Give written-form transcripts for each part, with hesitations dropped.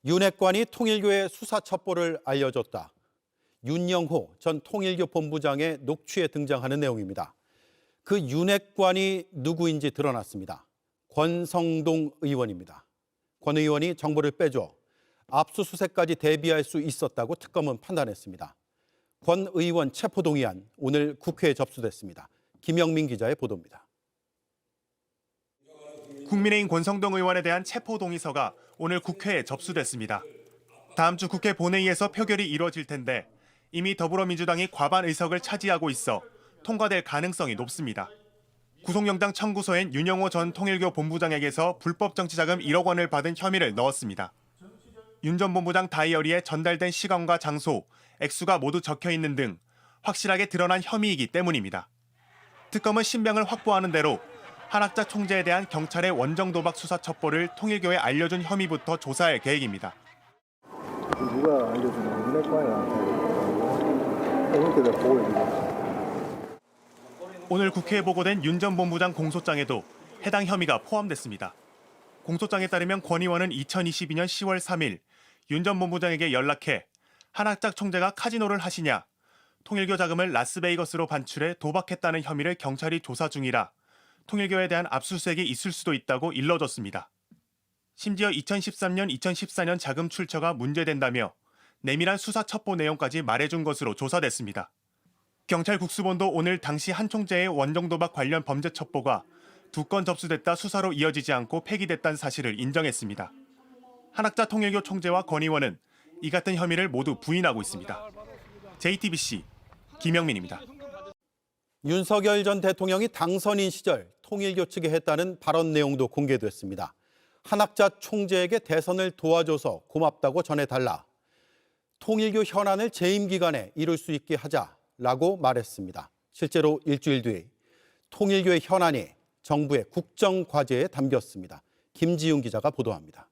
윤핵관이 통일교의 수사 첩보를 알려줬다. 윤영호 전 통일교 본부장의 녹취에 등장하는 내용입니다. 그 윤핵관이 누구인지 드러났습니다. 권성동 의원입니다. 권 의원이 정보를 빼줘 압수수색까지 대비할 수 있었다고 특검은 판단했습니다. 권 의원 체포동의안 오늘 국회에 접수됐습니다. 김영민 기자의 보도입니다. 국민의힘 권성동 의원에 대한 체포동의서가 오늘 국회에 접수됐습니다. 다음 주 국회 본회의에서 표결이 이루어질 텐데 이미 더불어민주당이 과반 의석을 차지하고 있어 통과될 가능성이 높습니다. 구속영장 청구서엔 윤영호 전 통일교 본부장에게서 불법 정치자금 1억 원을 받은 혐의를 넣었습니다. 윤 전 본부장 다이어리에 전달된 시간과 장소, 액수가 모두 적혀 있는 등 확실하게 드러난 혐의이기 때문입니다. 특검은 신병을 확보하는 대로 한학자 총재에 대한 경찰의 원정 도박 수사 첩보를 통일교에 알려준 혐의부터 조사할 계획입니다. 누가 알려주는 윤핵관이한테 이렇게 내가 보고해주겠지. 오늘 국회에 보고된 윤 전 본부장 공소장에도 해당 혐의가 포함됐습니다. 공소장에 따르면 권 의원은 2022년 10월 3일 윤 전 본부장에게 연락해 한학자 총재가 카지노를 하시냐, 통일교 자금을 라스베이거스로 반출해 도박했다는 혐의를 경찰이 조사 중이라 통일교에 대한 압수수색이 있을 수도 있다고 일러줬습니다. 심지어 2013년, 2014년 자금 출처가 문제된다며 내밀한 수사 첩보 내용까지 말해준 것으로 조사됐습니다. 경찰 국수본도 오늘 당시 한 총재의 원정 도박 관련 범죄 첩보가 2건 접수됐다 수사로 이어지지 않고 폐기됐다는 사실을 인정했습니다. 한학자 통일교 총재와 권 의원은 이 같은 혐의를 모두 부인하고 있습니다. JTBC 김영민입니다. 윤석열 전 대통령이 당선인 시절 통일교 측에 했다는 발언 내용도 공개됐습니다. 한학자 총재에게 대선을 도와줘서 고맙다고 전해달라. 통일교 현안을 재임 기간에 이룰 수 있게 하자라고 말했습니다. 실제로 일주일 뒤 통일교의 현안이 정부의 국정 과제에 담겼습니다. 김지훈 기자가 보도합니다.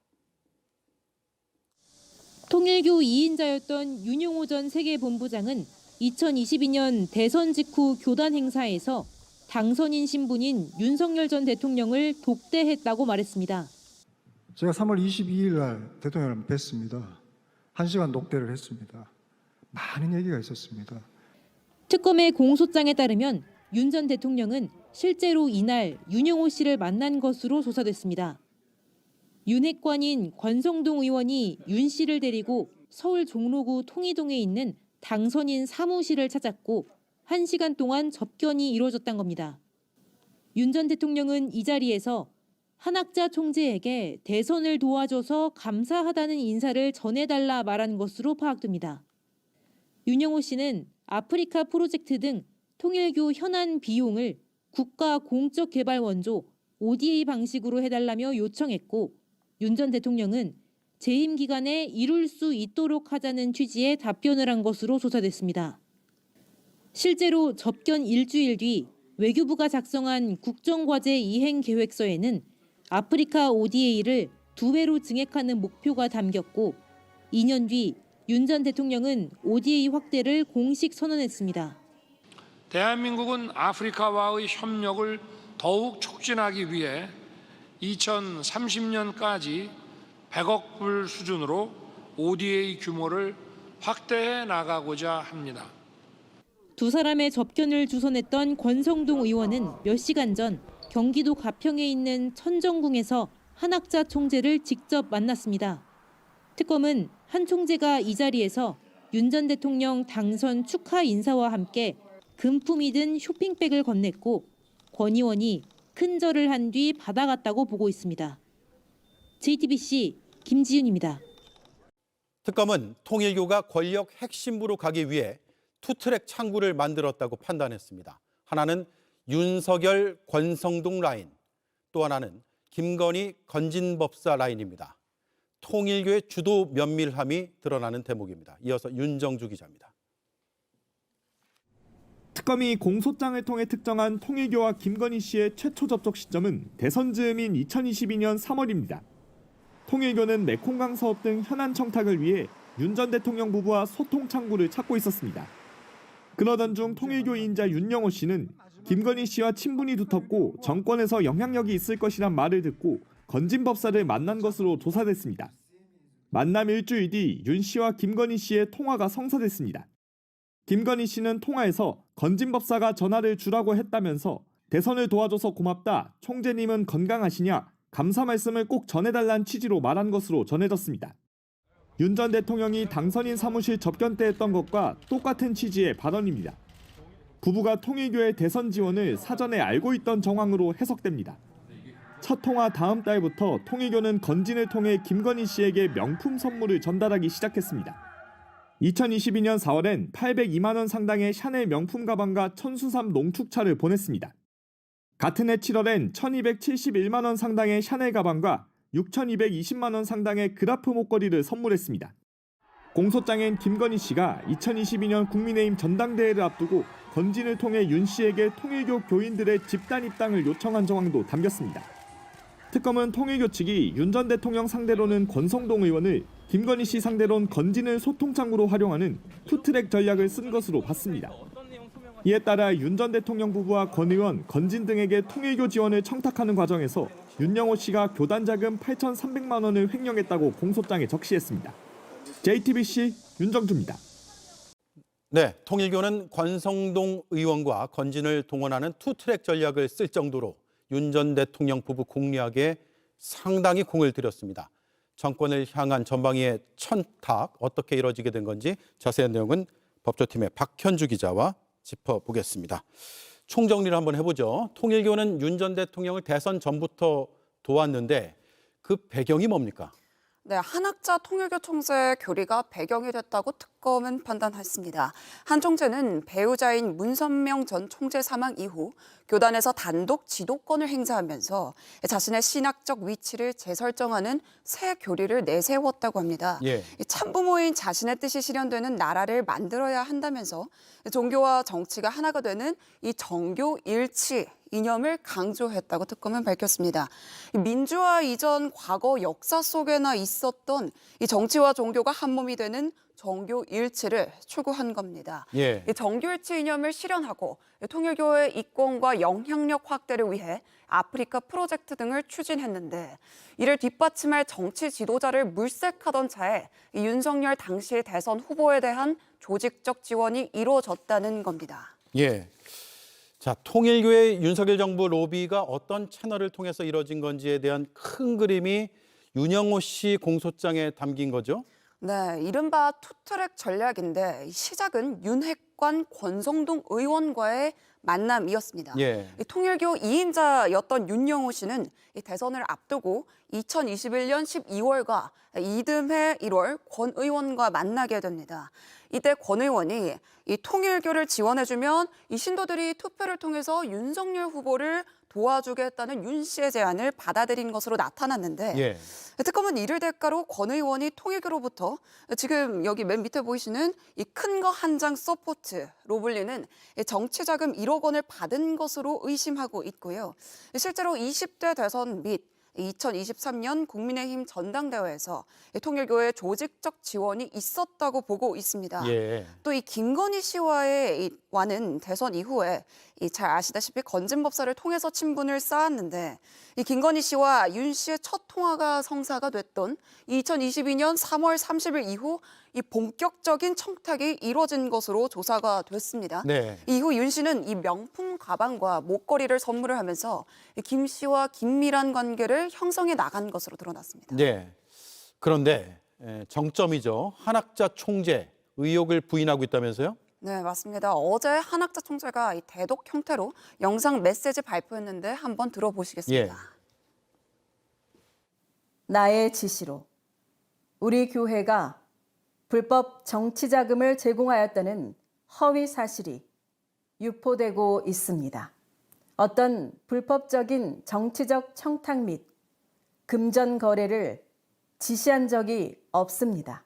통일교 2인자였던 윤영호 전 세계본부장은 2022년 대선 직후 교단 행사에서 당선인 신분인 윤석열 전 대통령을 독대했다고 말했습니다. 제가 3월 22일 날 대통령을 뵀습니다. 1시간 독대를 했습니다. 많은 얘기가 있었습니다. 특검의 공소장에 따르면 윤 전 대통령은 실제로 이날 윤영호 씨를 만난 것으로 조사됐습니다. 윤핵관인 권성동 의원이 윤 씨를 데리고 서울 종로구 통이동에 있는 당선인 사무실을 찾았고 1시간 동안 접견이 이루어졌던 겁니다. 윤 전 대통령은 이 자리에서 한학자 총재에게 대선을 도와줘서 감사하다는 인사를 전해달라 말한 것으로 파악됩니다. 윤영호 씨는 아프리카 프로젝트 등 통일교 현안 비용을 국가 공적 개발 원조 ODA 방식으로 해달라며 요청했고 윤 전 대통령은 재임 기간에 이룰 수 있도록 하자는 취지의 답변을 한 것으로 조사됐습니다. 실제로 접견 일주일 뒤 외교부가 작성한 국정과제 이행 계획서에는 아프리카 ODA를 2배로 증액하는 목표가 담겼고 2년 뒤 윤 전 대통령은 ODA 확대를 공식 선언했습니다. 대한민국은 아프리카와의 협력을 더욱 촉진하기 위해 2030년까지 100억 불 수준으로 ODA 규모를 확대해 나가고자 합니다. 두 사람의 접견을 주선했던 권성동 의원은 몇 시간 전 경기도 가평에 있는 천정궁에서 한학자 총재를 직접 만났습니다. 특검은 한 총재가 이 자리에서 윤 전 대통령 당선 축하 인사와 함께 금품이 든 쇼핑백을 건넸고 권 의원이 큰 절을 한 뒤 받아갔다고 보고 있습니다. JTBC 김지윤입니다. 특검은 통일교가 권력 핵심부로 가기 위해 투트랙 창구를 만들었다고 판단했습니다. 하나는 윤석열, 권성동 라인, 또 하나는 김건희, 건진법사 라인입니다. 통일교의 주도 면밀함이 드러나는 대목입니다. 이어서 윤정주 기자입니다. 특검이 공소장을 통해 특정한 통일교와 김건희 씨의 최초 접촉 시점은 대선 즈음인 2022년 3월입니다. 통일교는 메콩강 사업 등 현안 청탁을 위해 윤 전 대통령 부부와 소통 창구를 찾고 있었습니다. 그러던 중 통일교인자 윤영호 씨는 김건희 씨와 친분이 두텁고 정권에서 영향력이 있을 것이란 말을 듣고 건진법사를 만난 것으로 조사됐습니다. 만남 일주일 뒤 윤 씨와 김건희 씨의 통화가 성사됐습니다. 김건희 씨는 통화에서 건진법사가 전화를 주라고 했다면서 대선을 도와줘서 고맙다, 총재님은 건강하시냐, 감사 말씀을 꼭 전해달란 취지로 말한 것으로 전해졌습니다. 윤 전 대통령이 당선인 사무실 접견 때 했던 것과 똑같은 취지의 발언입니다. 부부가 통일교의 대선 지원을 사전에 알고 있던 정황으로 해석됩니다. 첫 통화 다음 달부터 통일교는 건진을 통해 김건희 씨에게 명품 선물을 전달하기 시작했습니다. 2022년 4월엔 802만 원 상당의 샤넬 명품 가방과 천수삼 농축차를 보냈습니다. 같은 해 7월엔 1271만 원 상당의 샤넬 가방과 6220만 원 상당의 그라프 목걸이를 선물했습니다. 공소장엔 김건희 씨가 2022년 국민의힘 전당대회를 앞두고 건진을 통해 윤 씨에게 통일교 교인들의 집단 입당을 요청한 정황도 담겼습니다. 특검은 통일교 측이 윤 전 대통령 상대로는 권성동 의원을, 김건희 씨 상대로는 건진을 소통창구로 활용하는 투트랙 전략을 쓴 것으로 봤습니다. 이에 따라 윤 전 대통령 부부와 권 의원, 건진 등에게 통일교 지원을 청탁하는 과정에서 윤영호 씨가 교단 자금 8,300만 원을 횡령했다고 공소장에 적시했습니다. JTBC 윤정주입니다. 네, 통일교는 권성동 의원과 건진을 동원하는 투트랙 전략을 쓸 정도로 윤 전 대통령 부부 공략에 상당히 공을 들였습니다. 정권을 향한 전방위의 천탁, 어떻게 이뤄지게 된 건지 자세한 내용은 법조팀의 박현주 기자와 짚어보겠습니다. 총정리를 한번 해보죠. 통일교는 윤 전 대통령을 대선 전부터 도왔는데 그 배경이 뭡니까? 네, 한학자 통일교 총재의 교리가 배경이 됐다고 특검은 판단했습니다. 한 총재는 배우자인 문선명 전 총재 사망 이후 교단에서 단독 지도권을 행사하면서 자신의 신학적 위치를 재설정하는 새 교리를 내세웠다고 합니다. 예. 참부모인 자신의 뜻이 실현되는 나라를 만들어야 한다면서 종교와 정치가 하나가 되는 이 정교 일치 이념을 강조했다고 특검은 밝혔습니다. 민주화 이전 과거 역사 속에나 있었던 이 정치와 종교가 한 몸이 되는 정교 일치를 추구한 겁니다. 예. 이 정교 일치 이념을 실현하고 통일교의 이권과 영향력 확대를 위해 아프리카 프로젝트 등을 추진했는데 이를 뒷받침할 정치 지도자를 물색하던 차에 이 윤석열 당시 대선 후보에 대한 조직적 지원이 이루어졌다는 겁니다. 예. 자, 통일교의 윤석열 정부 로비가 어떤 채널을 통해서 이뤄진 건지에 대한 큰 그림이 윤영호 씨 공소장에 담긴 거죠? 네, 이른바 투트랙 전략인데 시작은 윤핵관 권성동 의원과의 만남이었습니다. 예. 이 통일교 2인자였던 윤영호 씨는 이 대선을 앞두고 2021년 12월과 이듬해 1월 권 의원과 만나게 됩니다. 이때 권 의원이 이 통일교를 지원해주면 이 신도들이 투표를 통해서 윤석열 후보를 도와주겠다는 윤 씨의 제안을 받아들인 것으로 나타났는데 예. 특검은 이를 대가로 권 의원이 통일교로부터 지금 여기 맨 밑에 보이시는 이 큰 거 한 장 서포트로 불리는 정치자금 1억 원을 받은 것으로 의심하고 있고요. 실제로 20대 대선 및 2023년 국민의힘 전당대회에서 통일교의 조직적 지원이 있었다고 보고 있습니다. 예. 또 이 김건희 씨와의 와는 대선 이후에 잘 아시다시피 건진법사를 통해서 친분을 쌓았는데 이 김건희 씨와 윤 씨의 첫 통화가 성사가 됐던 2022년 3월 30일 이후 이 본격적인 청탁이 이루어진 것으로 조사가 됐습니다. 네. 이후 윤 씨는 이 명품 가방과 목걸이를 선물을 하면서 김 씨와 긴밀한 관계를 형성해 나간 것으로 드러났습니다. 네. 그런데 정점이죠. 한학자 총재 의혹을 부인하고 있다면서요? 네, 맞습니다. 어제 한학자 총재가 이 대독 형태로 영상 메시지 발표했는데 한번 들어보시겠습니다. 예. 나의 지시로 우리 교회가 불법 정치 자금을 제공하였다는 허위 사실이 유포되고 있습니다. 어떤 불법적인 정치적 청탁 및 금전 거래를 지시한 적이 없습니다.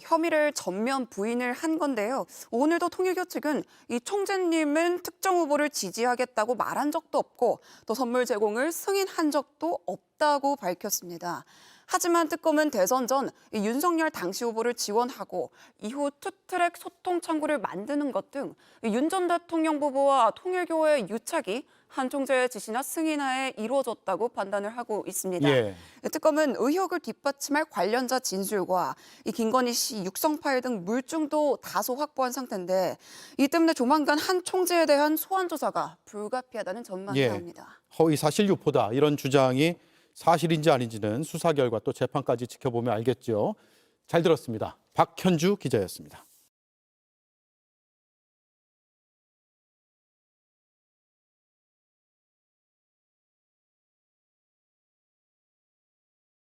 혐의를 전면 부인을 한 건데요. 오늘도 통일교 측은 이 총재님은 특정 후보를 지지하겠다고 말한 적도 없고 또 선물 제공을 승인한 적도 없다고 밝혔습니다. 하지만 특검은 대선 전 윤석열 당시 후보를 지원하고 이후 투트랙 소통 창구를 만드는 것 등 윤 전 대통령 부부와 통일교의 유착이 한 총재의 지시나 승인하에 이루어졌다고 판단을 하고 있습니다. 예. 특검은 의혹을 뒷받침할 관련자 진술과 이 김건희 씨 육성 파일 등 물증도 다소 확보한 상태인데 이 때문에 조만간 한 총재에 대한 소환 조사가 불가피하다는 전망이 나옵니다. 허위 사실 유포다 이런 주장이 사실인지 아닌지는 수사 결과 또 재판까지 지켜보면 알겠죠. 잘 들었습니다. 박현주 기자였습니다.